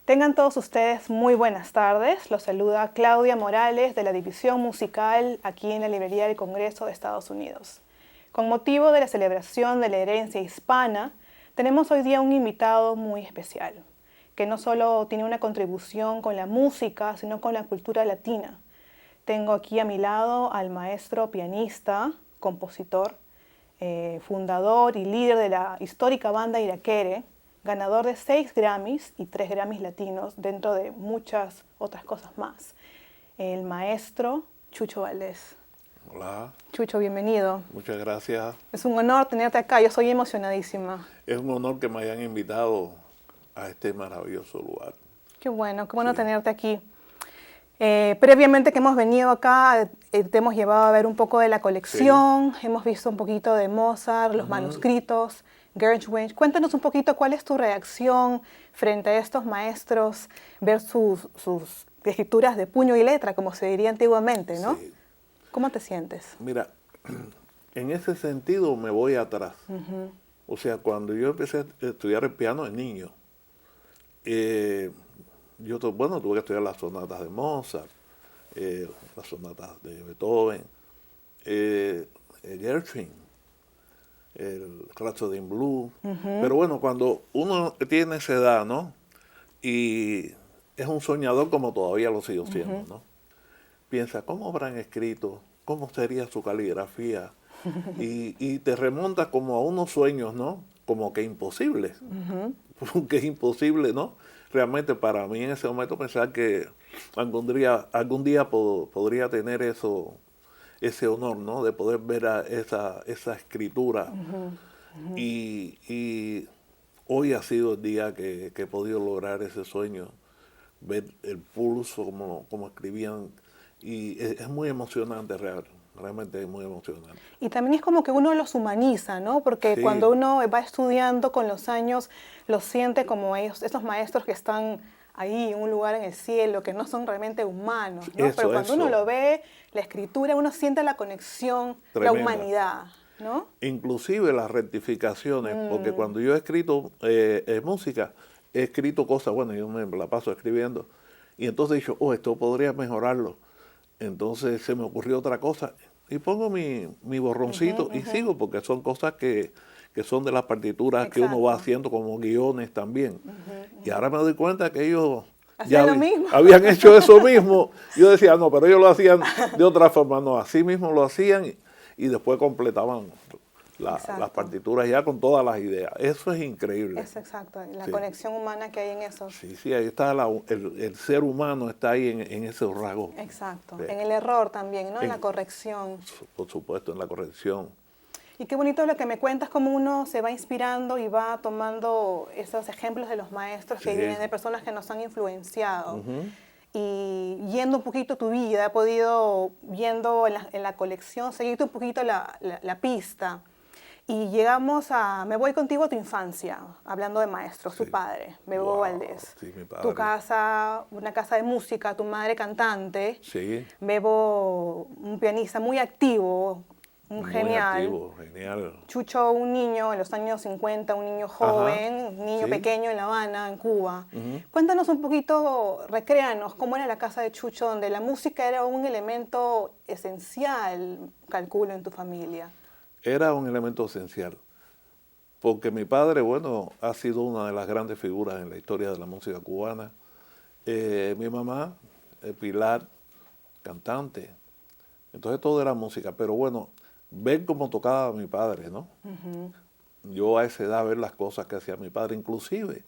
Tengan todos ustedes muy buenas tardes. Los saluda Claudia Morales de la División Musical aquí en la Librería del Congreso de Estados Unidos. Con motivo de la celebración de la herencia hispana, tenemos hoy día un invitado muy especial, que no solo tiene una contribución con la música, sino con la cultura latina. Tengo aquí a mi lado al maestro pianista, compositor, fundador y líder de la histórica banda Iraquere, ganador de 6 Grammys y 3 Grammys latinos, dentro de muchas otras cosas más. El maestro Chucho Valdés. Hola. Chucho, bienvenido. Muchas gracias. Es un honor tenerte acá, yo soy emocionadísima. Es un honor que me hayan invitado a este maravilloso lugar. Qué bueno tenerte aquí. Previamente que hemos venido acá, te hemos llevado a ver un poco de la colección, hemos visto un poquito de Mozart, los manuscritos, Gershwin. Cuéntanos un poquito cuál es tu reacción frente a estos maestros, ver sus escrituras de puño y letra, como se diría antiguamente, ¿no? Sí. ¿Cómo te sientes? Mira, en ese sentido me voy atrás. O sea, cuando yo empecé a estudiar el piano de niño, tuve que estudiar las sonatas de Mozart, las sonatas de Beethoven, Gershwin, el Rhapsody in Blue. Pero bueno, cuando uno tiene esa edad, ¿no? Y es un soñador como todavía lo sigo siendo, ¿no? Piensa, ¿cómo habrán escrito? ¿Cómo sería su caligrafía? Y te remontas como a unos sueños, ¿no? Como que imposibles. Que es imposible, ¿no? Realmente para mí en ese momento pensar que algún día podría tener ese honor, ¿no? De poder ver esa escritura. Y hoy ha sido el día que he podido lograr ese sueño, ver el pulso, como escribían. Y es muy emocionante, realmente es muy emocionante. Y también es como que uno los humaniza, ¿no? Porque cuando uno va estudiando con los años, los siente como esos maestros que están ahí en un lugar en el cielo, que no son realmente humanos, ¿no? Pero cuando uno lo ve, la escritura, uno siente la conexión, tremenda. La humanidad, ¿no? Inclusive las rectificaciones, porque cuando yo he escrito música, he escrito cosas, bueno, yo me la paso escribiendo, y entonces he dicho, esto podría mejorarlo. Entonces se me ocurrió otra cosa y pongo mi borroncito y sigo, porque son cosas que son de las partituras que uno va haciendo como guiones también. Y ahora me doy cuenta que ellos habían hecho eso mismo. Yo decía, no, pero ellos lo hacían de otra forma. No, así mismo lo hacían y después completaban las partituras ya con todas las ideas. Eso es increíble. Es exacto, la conexión humana que hay en eso. Sí, ahí está el ser humano, está ahí en ese rasgo. Exacto, en el error también, ¿no? En la corrección. Por supuesto, en la corrección. Y qué bonito lo que me cuentas, cómo uno se va inspirando y va tomando esos ejemplos de los maestros que vienen de personas que nos han influenciado. Y yendo un poquito tu vida, he podido, viendo en la colección, seguirte un poquito la pista. Y llegamos me voy contigo a tu infancia, hablando de maestros, tu padre, Bebo Valdés. Sí, mi padre. Tu casa, una casa de música, tu madre cantante. Sí. Bebo, un pianista muy activo, genial. Activo, genial. Chucho, un niño en los años 50, un niño joven, un niño pequeño en La Habana, en Cuba. Cuéntanos un poquito, recréanos, cómo era la casa de Chucho, donde la música era un elemento esencial, calculo, en tu familia. Era un elemento esencial, porque mi padre, bueno, ha sido una de las grandes figuras en la historia de la música cubana. Mi mamá, Pilar, cantante. Entonces todo era música, pero bueno, ver cómo tocaba mi padre, ¿no? Yo a esa edad ver las cosas que hacía mi padre, inclusive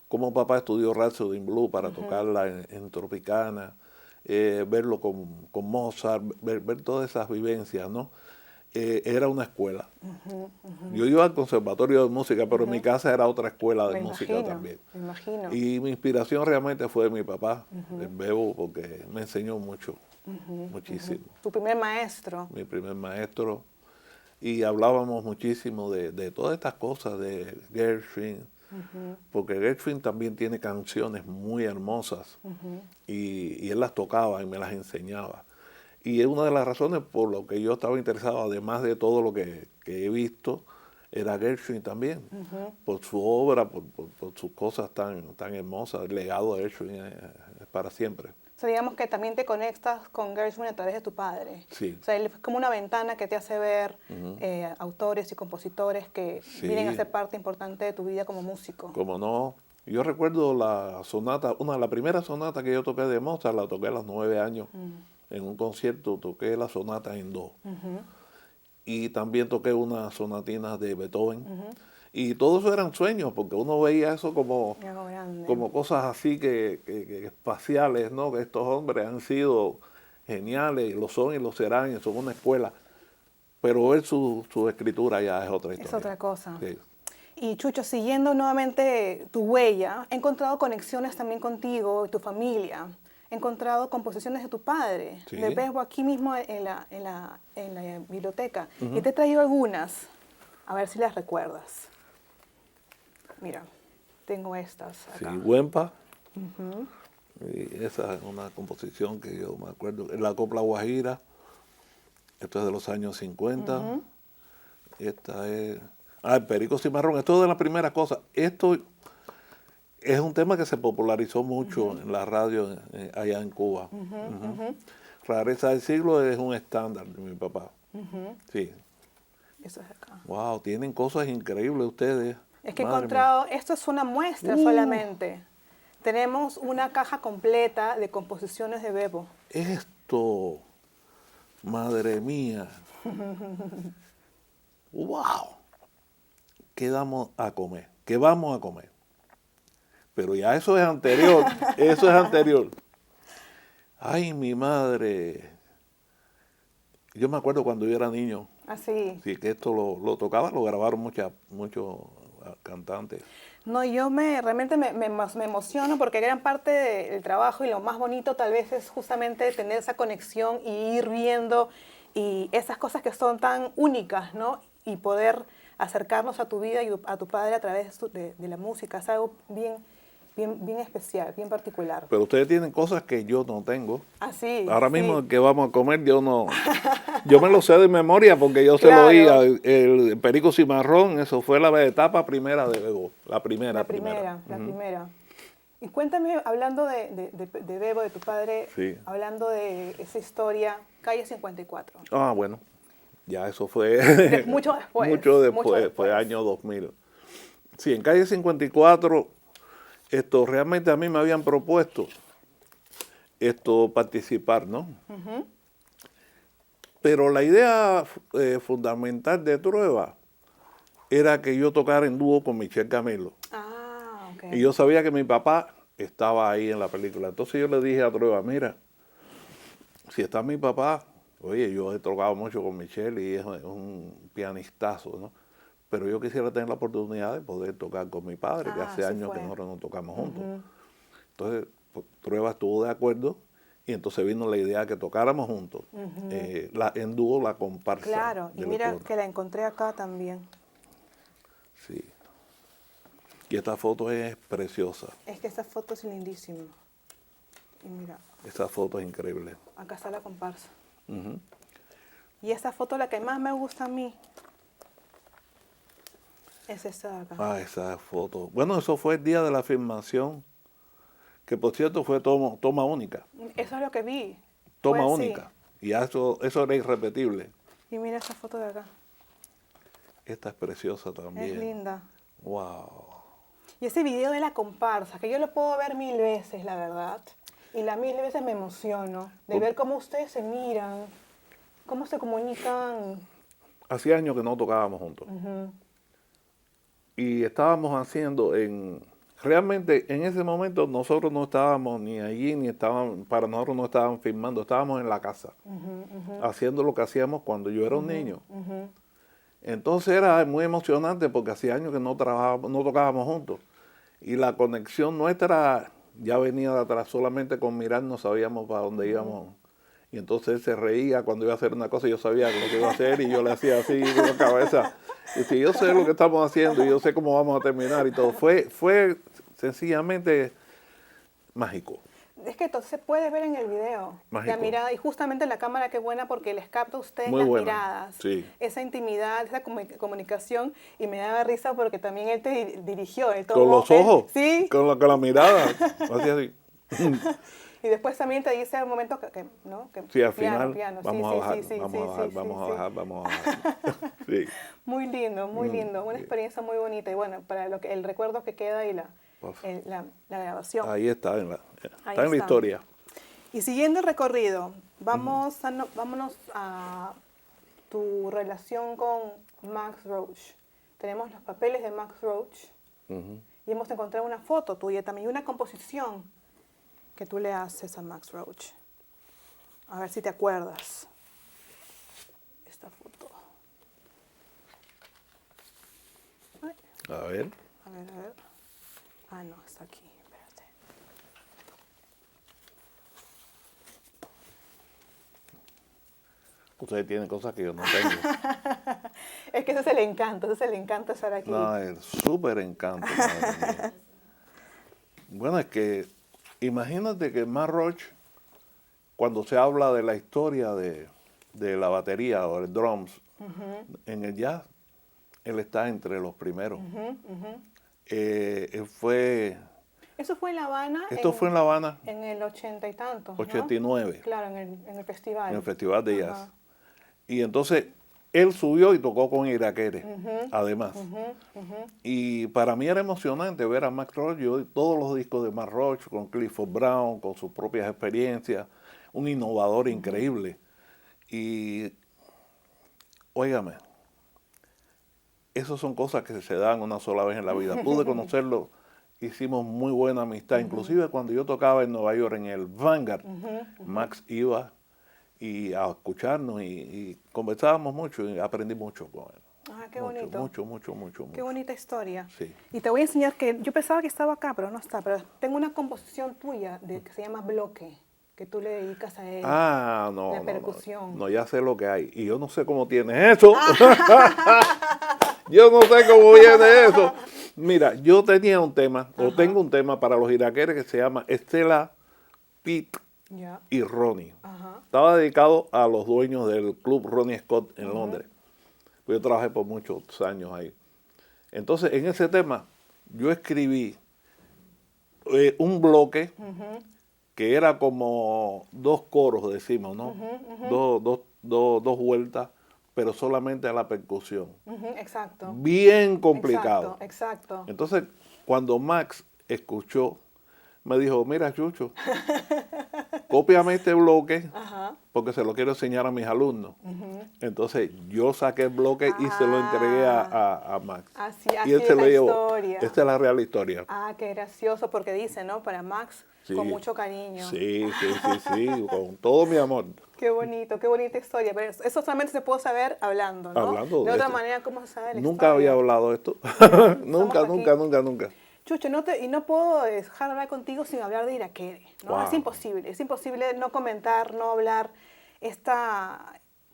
como papá estudió Rhapsody in Blue para tocarla en Tropicana, verlo con Mozart, ver todas esas vivencias, ¿no? Era una escuela. Yo iba al conservatorio de música, pero en mi casa era otra escuela de música también. Me imagino. Y mi inspiración realmente fue de mi papá, el Bebo, porque me enseñó mucho, muchísimo. Tu primer maestro. Mi primer maestro. Y hablábamos muchísimo de todas estas cosas, de Gershwin, porque Gershwin también tiene canciones muy hermosas y él las tocaba y me las enseñaba. Y es una de las razones por lo que yo estaba interesado, además de todo lo que he visto, era Gershwin también, por su obra, por sus cosas tan hermosas. El legado de Gershwin es para siempre. O sea, digamos que también te conectas con Gershwin a través de tu padre. Sí. O sea, él es como una ventana que te hace ver autores y compositores que vienen a ser parte importante de tu vida como músico. Como no. Yo recuerdo la sonata, la primera sonata que yo toqué de Mozart, la toqué a los 9 años. En un concierto toqué la sonata en do. Y también toqué una sonatina de Beethoven. Y todo eso eran sueños, porque uno veía eso como cosas así que espaciales, ¿no? Que estos hombres han sido geniales, lo son y lo serán, y son una escuela. Pero ver su escritura ya es otra historia. Es otra cosa. Sí. Y Chucho, siguiendo nuevamente tu huella, he encontrado conexiones también contigo y tu familia. He encontrado composiciones de tu padre. Sí. Le veo aquí mismo en la biblioteca. Y te he traído algunas, a ver si las recuerdas. Mira, tengo estas acá. Sí, Huempa. Y esa es una composición que yo me acuerdo. La Copla Guajira. Esto es de los años 50. Esta es... el Perico Cimarrón. Esto es de las primeras cosas. Esto es un tema que se popularizó mucho en la radio allá en Cuba. Rareza del siglo es un estándar de mi papá. Sí. Eso es acá. Wow, tienen cosas increíbles ustedes. Es que he encontrado, esto es una muestra solamente. Tenemos una caja completa de composiciones de Bebo. Esto, madre mía. Wow. ¿Qué vamos a comer? ¿Qué vamos a comer? Pero ya eso es anterior, eso es anterior. Ay, mi madre. Yo me acuerdo cuando yo era niño. Así. Sí, que esto lo tocaba, lo grabaron muchos cantantes. No, yo realmente me emociono porque gran parte del trabajo y lo más bonito tal vez es justamente tener esa conexión y ir viendo y esas cosas que son tan únicas, ¿no? Y poder acercarnos a tu vida y a tu padre a través de la música. Es algo bien especial, bien particular. Pero ustedes tienen cosas que yo no tengo. Así. Ahora mismo que vamos a comer, yo no. Yo me lo sé de memoria porque yo se lo oía. El Perico Cimarrón, eso fue la etapa primera de Bebo. La primera. Y cuéntame, hablando de Bebo, de tu padre, hablando de esa historia, Calle 54. Ah, bueno. Ya eso fue mucho después. Mucho después, fue año 2000. Sí, en Calle 54, realmente a mí me habían propuesto participar, ¿no? Pero la idea fundamental de Trueba era que yo tocara en dúo con Michel Camilo. Ah, ok. Y yo sabía que mi papá estaba ahí en la película. Entonces yo le dije a Trueba, mira, si está mi papá... Oye, yo he tocado mucho con Michel y es un pianistazo, ¿no? Pero yo quisiera tener la oportunidad de poder tocar con mi padre, que hace años que nosotros no tocamos juntos. Entonces, Trueba estuvo de acuerdo y entonces vino la idea que tocáramos juntos. En dúo, la comparsa. Claro, y mira que la encontré acá también. Sí. Y esta foto es preciosa. Es que esta foto es lindísima. Y mira. Esta foto es increíble. Acá está la comparsa. Y esta foto, la que más me gusta a mí, es esta de acá. Ah, esa foto. Bueno, eso fue el día de la filmación, que por cierto fue toma única. Eso es lo que vi. Toma única. Y eso era irrepetible. Y mira esta foto de acá. Esta es preciosa también. Es linda. Wow. Y ese video de la comparsa, que yo lo puedo ver 1000 veces, la verdad. Y las 1000 veces me emociono de ver cómo ustedes se miran, cómo se comunican. Hacía años que no tocábamos juntos. Y estábamos haciendo realmente en ese momento nosotros no estábamos ni allí, para nosotros no estaban filmando, estábamos en la casa, haciendo lo que hacíamos cuando yo era un niño. Entonces era muy emocionante porque hacía años que no tocábamos juntos. Y la conexión nuestra ya venía de atrás, solamente con mirarnos sabíamos para dónde íbamos. Y entonces él se reía cuando iba a hacer una cosa y yo sabía lo que iba a hacer y yo le hacía así con la cabeza. Y si yo sé lo que estamos haciendo y yo sé cómo vamos a terminar y todo. Fue sencillamente mágico. Es que entonces se puede ver en el video Mágico. la mirada, y justamente la cámara qué buena porque les capta a ustedes Muy las buena, miradas, sí. esa intimidad, esa comunicación, y me daba risa porque también él te dirigió, él Con tomó, los ojos, sí, con la mirada, así, así. y después también te dice un momento ¿no? Que Sí, al piano, final piano, sí, vamos a sí, bajar, sí, sí, vamos sí, a bajar, sí, vamos a sí, bajar, vamos a bajar. Sí. Muy lindo, una Sí. experiencia muy bonita y bueno, para lo que el recuerdo que queda y Uf. la grabación. Ahí está, Ahí está en la está. historia. Y siguiendo el recorrido, vámonos a tu relación con Max Roach. Tenemos los papeles de Max Roach Ujú. y hemos encontrado una foto tuya también, una composición que tú le haces a Max Roach. A ver si te acuerdas. Esta foto. Ay, A ver. a ver. Ah, no, está aquí. Espérate. Ustedes tienen cosas que yo no tengo. Es que ese es el encanto estar aquí. No, es súper encanto, madre mía. Bueno, es que imagínate que Max Roach, cuando se habla de la historia de la batería o el drums, en el jazz, él está entre los primeros. Él fue, Eso fue en La Habana. esto fue en La Habana, En el 80 y tantos, ¿no? 89, Claro, en el festival. en el Festival de Jazz. Ajá. Y entonces él subió y tocó con Irakere, además. Y para mí era emocionante ver a Max Roach. Yo todos los discos de Max Roach, con Clifford Brown, con sus propias experiencias, un innovador increíble. Y, óigame, esas son cosas que se dan una sola vez en la vida. Pude conocerlo, hicimos muy buena amistad. Inclusive cuando yo tocaba en Nueva York, en el Vanguard, Max iba y a escucharnos y conversábamos mucho y aprendí mucho con él. Ah, qué Mucho, bonito. mucho. Qué bonita historia. Sí. Y te voy a enseñar que yo pensaba que estaba acá, pero no está. Pero tengo una composición tuya que se llama Bloque, que tú le dedicas a él. Ah, no, La no, percusión. no, ya sé lo que hay. Y yo no sé cómo tienes eso. Yo no sé cómo viene eso. Mira, yo tenía un tema, o tengo un tema para los iraqueres que se llama Estela, Pete Ya. y Ronnie. Ajá. Estaba dedicado a los dueños del club Ronnie Scott en Londres. Yo trabajé por muchos años ahí. Entonces, en ese tema, yo escribí un bloque que era como dos coros, decimos, ¿no? Dos vueltas, pero solamente a la percusión. Exacto. Bien complicado. Exacto. Entonces, cuando Max escuchó, me dijo, mira, Chucho, cópiame este bloque porque se lo quiero enseñar a mis alumnos. Entonces, yo saqué el bloque y se lo entregué a Max. Así y él es se la lo llevó. historia. Esta es la real historia. Ah, qué gracioso, porque dice, ¿no? Para Max, Sí. con mucho cariño. Sí, con todo mi amor. Qué bonita historia. Pero eso solamente se puede saber hablando, ¿no? Hablando de de otra esto. manera, ¿cómo se sabe la Nunca historia? había hablado de esto. nunca, aquí. nunca. Chucho, no puedo dejar de hablar contigo sin hablar de Irakere, ¿no? Wow. Es imposible no comentar, no hablar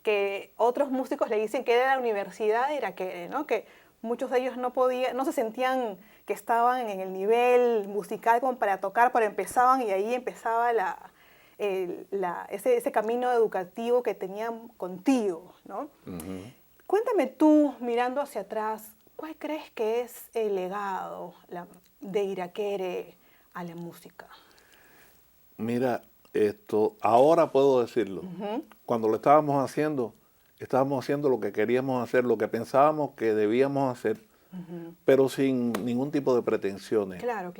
que otros músicos le dicen que era la Universidad de Irakere, ¿no? Que muchos de ellos no se sentían que estaban en el nivel musical como para tocar, pero empezaban y ahí empezaba ese camino educativo que tenían contigo, ¿no? Cuéntame tú, mirando hacia atrás, ¿cuál crees que es el legado de Irakere a la música? Mira, ahora puedo decirlo. Cuando lo estábamos haciendo lo que queríamos hacer, lo que pensábamos que debíamos hacer, pero sin ningún tipo de pretensiones. Claro.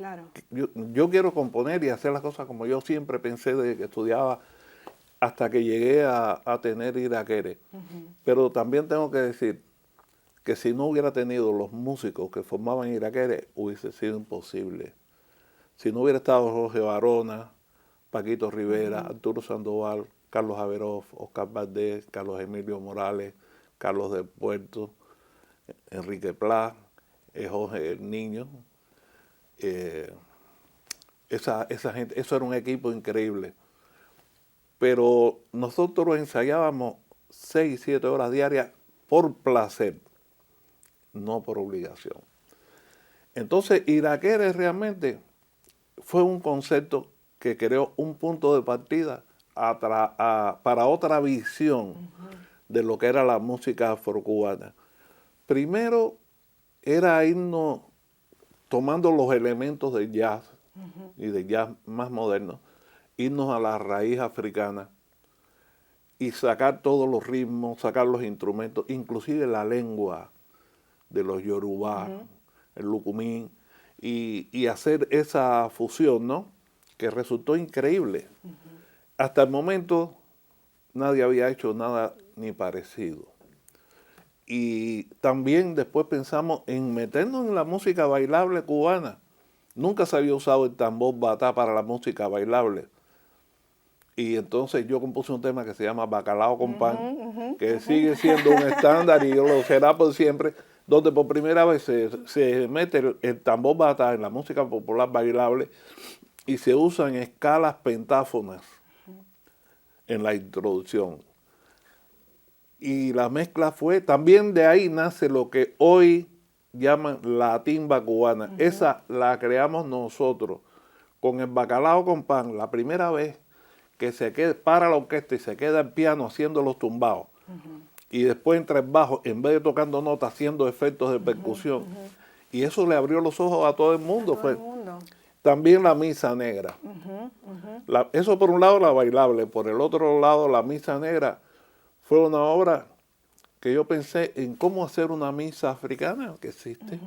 Yo quiero componer y hacer las cosas como yo siempre pensé desde que estudiaba hasta que llegué a tener Irakere. Pero también tengo que decir que si no hubiera tenido los músicos que formaban Irakere, hubiese sido imposible. Si no hubiera estado Jorge Barona, Paquito Rivera, Arturo Sandoval, Carlos Averoff, Oscar Valdés, Carlos Emilio Morales, Carlos del Puerto, Enrique Pla, Jorge el Niño, esa gente, eso era un equipo increíble. Pero nosotros ensayábamos 6, 7 horas diarias por placer, no por obligación. Entonces, Irakere realmente fue un concepto que creó un punto de partida para otra visión de lo que era la música afrocubana. Primero era irnos tomando los elementos del jazz y del jazz más moderno, irnos a la raíz africana y sacar todos los ritmos, sacar los instrumentos, inclusive la lengua de los yorubá, el lucumí, y hacer esa fusión, ¿no? Que resultó increíble. Hasta el momento nadie había hecho nada ni parecido. Y también después pensamos en meternos en la música bailable cubana. Nunca se había usado el tambor batá para la música bailable. Y entonces yo compuse un tema que se llama Bacalao con Pan, que sigue siendo un estándar y lo será por siempre, donde por primera vez se mete el tambor batá en la música popular bailable y se usan escalas pentáfonas en la introducción. Y la mezcla fue, también de ahí nace lo que hoy llaman la timba cubana. Esa la creamos nosotros con el Bacalao con Pan, la primera vez que se queda para la orquesta y se queda el piano haciendo los tumbados. Y después entra el bajo, en vez de tocando notas, haciendo efectos de percusión. Y eso le abrió los ojos a todo el mundo. También la Misa Negra. Eso por un lado la bailable, por el otro lado la Misa Negra fue una obra que yo pensé en cómo hacer una misa africana que existe,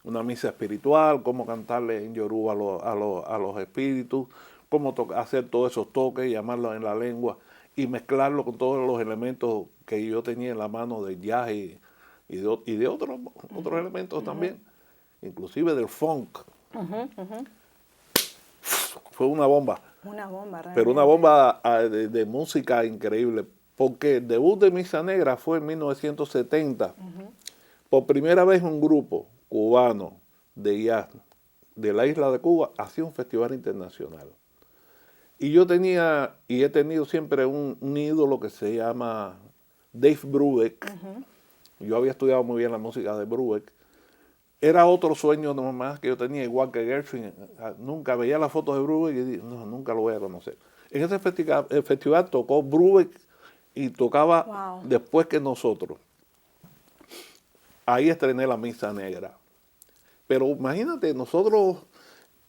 una misa espiritual, cómo cantarle en yoruba a los espíritus, cómo hacer todos esos toques, llamarlos en la lengua y mezclarlo con todos los elementos que yo tenía en la mano del jazz y de otros elementos también, inclusive del funk. Fue una bomba. Una bomba, realmente. Pero una bomba de música increíble. Porque el debut de Misa Negra fue en 1970. Por primera vez un grupo cubano de jazz de la isla de Cuba hacía un festival internacional. Y yo tenía, y he tenido siempre un ídolo que se llama Dave Brubeck. Yo había estudiado muy bien la música de Brubeck. Era otro sueño nomás que yo tenía, igual que Gershwin. Nunca veía las fotos de Brubeck y dije, no, nunca lo voy a conocer. En ese festival tocó Brubeck y tocaba después que nosotros. Ahí estrené la Misa Negra. Pero imagínate, nosotros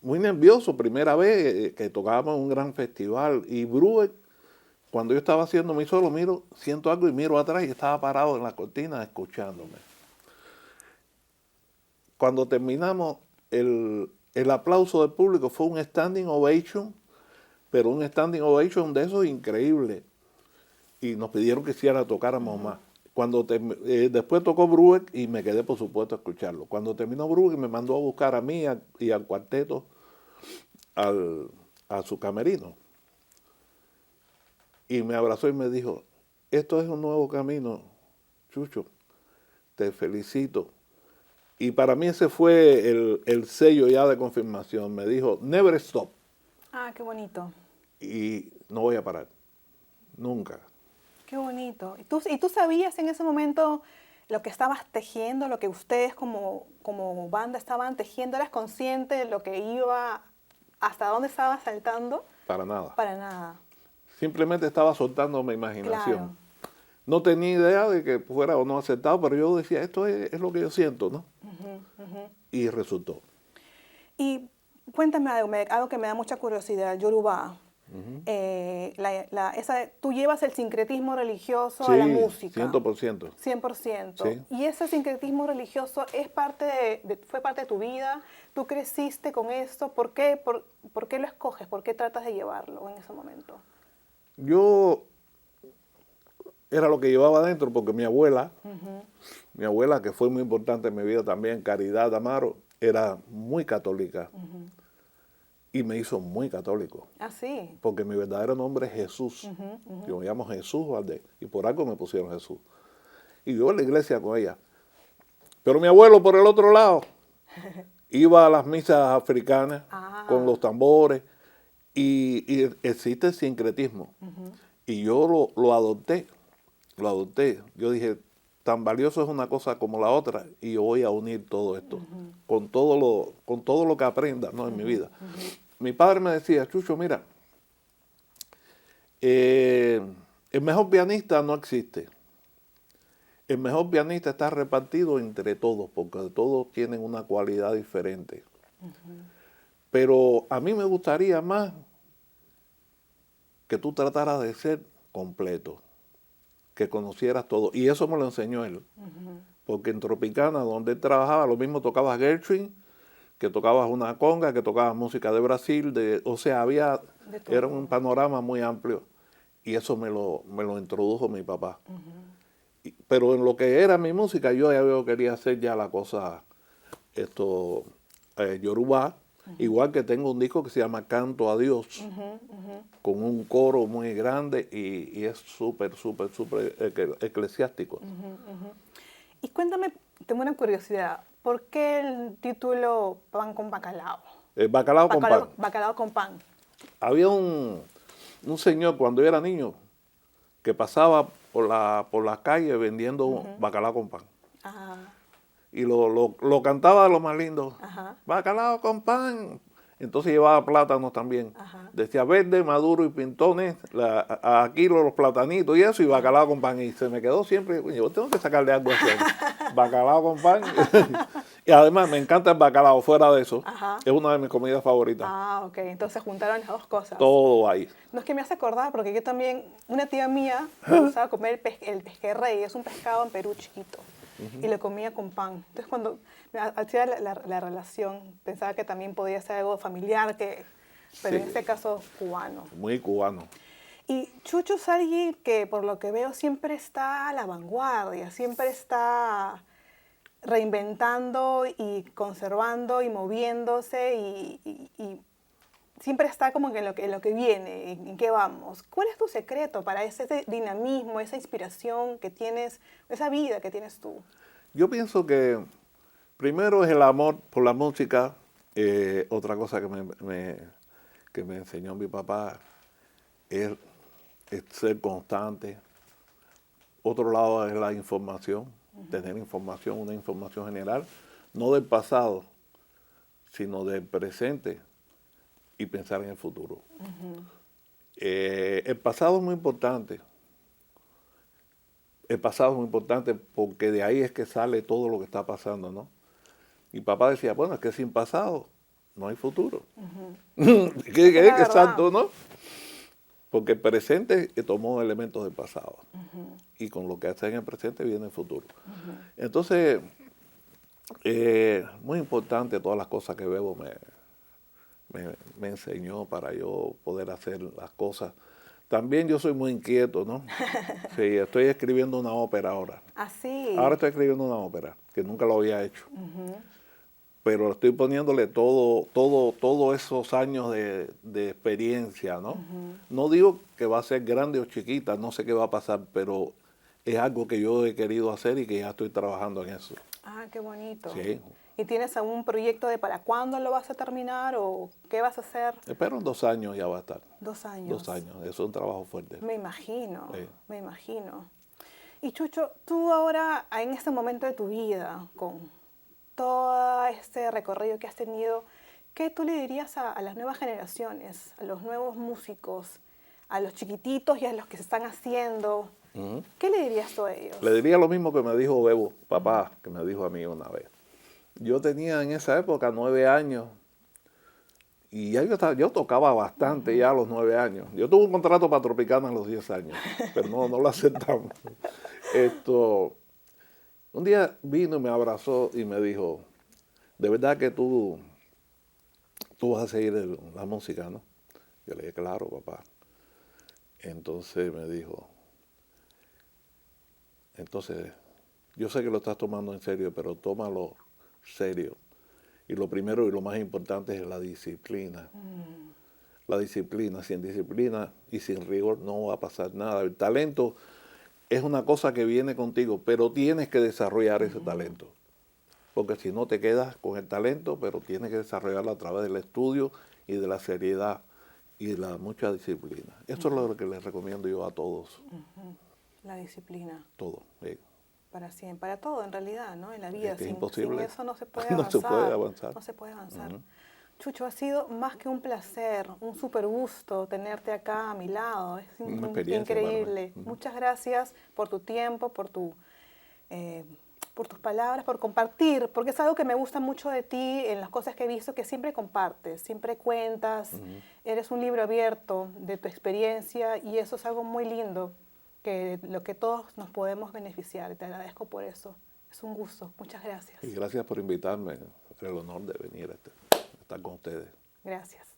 muy nerviosos, primera vez que tocábamos en un gran festival. Y Brubeck, cuando yo estaba haciendo mi solo, siento algo y miro atrás y estaba parado en la cortina escuchándome. Cuando terminamos, el aplauso del público fue un standing ovation, pero un standing ovation de esos increíbles. Y nos pidieron que tocáramos más. Después tocó Brubeck y me quedé, por supuesto, a escucharlo. Cuando terminó Brubeck me mandó a buscar a mí y al cuarteto a su camerino. Y me abrazó y me dijo, esto es un nuevo camino, Chucho, te felicito. Y para mí ese fue el sello ya de confirmación. Me dijo, never stop. Ah, qué bonito. Y no voy a parar, nunca. Qué bonito. ¿Y tú sabías en ese momento lo que estabas tejiendo, lo que ustedes como banda estaban tejiendo? ¿Eras consciente de lo que iba, hasta dónde estaba saltando? Para nada. Para nada. Simplemente estaba soltando mi imaginación. Claro. No tenía idea de que fuera o no aceptado, pero yo decía, esto es lo que yo siento, ¿no? Y resultó. Y cuéntame algo que me da mucha curiosidad, Yoruba. Tú llevas el sincretismo religioso a la música. 100%. 100%. Sí. Y ese sincretismo religioso fue parte de tu vida. ¿Tú creciste con esto? ¿Por qué lo escoges? ¿Por qué tratas de llevarlo en ese momento? Yo era lo que llevaba adentro porque mi abuela, que fue muy importante en mi vida también, Caridad Amaro, era muy católica. Y me hizo muy católico. Ah, sí. Porque mi verdadero nombre es Jesús. Yo me llamo Jesús Valdés. Y por algo me pusieron Jesús. Y yo en la iglesia con ella. Pero mi abuelo, por el otro lado, iba a las misas africanas con los tambores. Y existe el sincretismo. Y yo lo adopté. Lo adopté. Yo dije, tan valioso es una cosa como la otra. Y yo voy a unir todo esto. Con todo lo que aprenda, ¿no? En mi vida. mi padre me decía, Chucho, mira, el mejor pianista no existe. El mejor pianista está repartido entre todos, porque todos tienen una cualidad diferente. Pero a mí me gustaría más que tú trataras de ser completo, que conocieras todo. Y eso me lo enseñó él. Porque en Tropicana, donde él trabajaba, lo mismo tocaba Gershwin, que tocabas una conga, que tocabas música de Brasil, o sea, era un panorama muy amplio. Y eso me lo introdujo mi papá. Pero en lo que era mi música, yo ya quería hacer ya la cosa, Yoruba, igual que tengo un disco que se llama Canto a Dios, con un coro muy grande y es súper eclesiástico. Y cuéntame, tengo una curiosidad, ¿por qué el título Pan con Bacalao? Bacalao con pan. Bacalao con pan. Había un señor cuando yo era niño que pasaba por la calle vendiendo bacalao con pan. Y lo cantaba de lo más lindo. Bacalao con pan. Entonces llevaba plátanos también. Decía verde, maduro y pintones, aquí los platanitos y eso, y bacalao con pan. Y se me quedó siempre, yo tengo que sacarle algo así. Bacalao con pan. Y además me encanta el bacalao, fuera de eso. Es una de mis comidas favoritas. Ok. Entonces juntaron las dos cosas. Todo ahí. No, es que me hace acordar, porque yo también, una tía mía me gustaba comer el pesquerrey, es un pescado en Perú chiquito. Y lo comía con pan. Entonces cuando hacía la relación, pensaba que también podía ser algo familiar, pero en este caso cubano. Muy cubano. Y Chucho es alguien que, por lo que veo, siempre está a la vanguardia, siempre está reinventando y conservando y moviéndose y siempre está como que en lo que viene, en qué vamos. ¿Cuál es tu secreto para ese dinamismo, esa inspiración que tienes, esa vida que tienes tú? Yo pienso que primero es el amor por la música. Otra cosa que me enseñó mi papá es ser constante. Otro lado es la información, tener información, una información general, no del pasado, sino del presente y pensar en el futuro. El pasado es muy importante. El pasado es muy importante porque de ahí es que sale todo lo que está pasando, ¿no? Mi papá decía, bueno, es que sin pasado no hay futuro. ¿Qué exacto, no? Porque el presente tomó elementos del pasado. Y con lo que hace en el presente viene el futuro. Entonces, muy importante todas las cosas que Bebo me enseñó para yo poder hacer las cosas. También yo soy muy inquieto, ¿no? Sí, estoy escribiendo una ópera ahora. ¿Ah, sí? Ahora estoy escribiendo una ópera, que nunca lo había hecho. Pero estoy poniéndole todos esos años de experiencia, ¿no? No digo que va a ser grande o chiquita, no sé qué va a pasar, pero es algo que yo he querido hacer y que ya estoy trabajando en eso. Ah, qué bonito. Sí. ¿Y tienes algún proyecto de para cuándo lo vas a terminar o qué vas a hacer? Espero en 2 años ya va a estar. 2 años. 2 años, eso es un trabajo fuerte. Me imagino, Sí. me imagino. Y Chucho, tú ahora, en este momento de tu vida, con todo este recorrido que has tenido, ¿qué tú le dirías a las nuevas generaciones, a los nuevos músicos, a los chiquititos y a los que se están haciendo? ¿Qué le dirías tú a ellos? Le diría lo mismo que me dijo Bebo, papá, que me dijo a mí una vez. Yo tenía en esa época 9 años y ya yo tocaba bastante ya a los 9 años. Yo tuve un contrato para Tropicana a los 10 años, pero no lo aceptamos. Un día vino y me abrazó y me dijo, de verdad que tú vas a seguir la música, ¿no? Yo le dije, claro, papá. Entonces me dijo, yo sé que lo estás tomando en serio, pero tómalo serio. Y lo primero y lo más importante es la disciplina. La disciplina, sin disciplina y sin rigor no va a pasar nada. El talento es una cosa que viene contigo, pero tienes que desarrollar ese talento. Porque si no te quedas con el talento, pero tienes que desarrollarlo a través del estudio y de la seriedad y de la mucha disciplina. Eso es lo que les recomiendo yo a todos. La disciplina. Todo. Para siempre, para todo en realidad, ¿no? En la vida. Es imposible. Sin eso no se puede No avanzar. se puede avanzar. No se puede avanzar. Chucho, ha sido más que un placer, un súper gusto tenerte acá a mi lado. Es Una experiencia increíble. para mí. Muchas gracias por tu tiempo, por tus palabras, por compartir, porque es algo que me gusta mucho de ti en las cosas que he visto, que siempre compartes, siempre cuentas, eres un libro abierto de tu experiencia y eso es algo muy lindo, que lo que todos nos podemos beneficiar. Te agradezco por eso. Es un gusto. Muchas gracias. Y gracias por invitarme. El honor de venir a estar con ustedes. Gracias.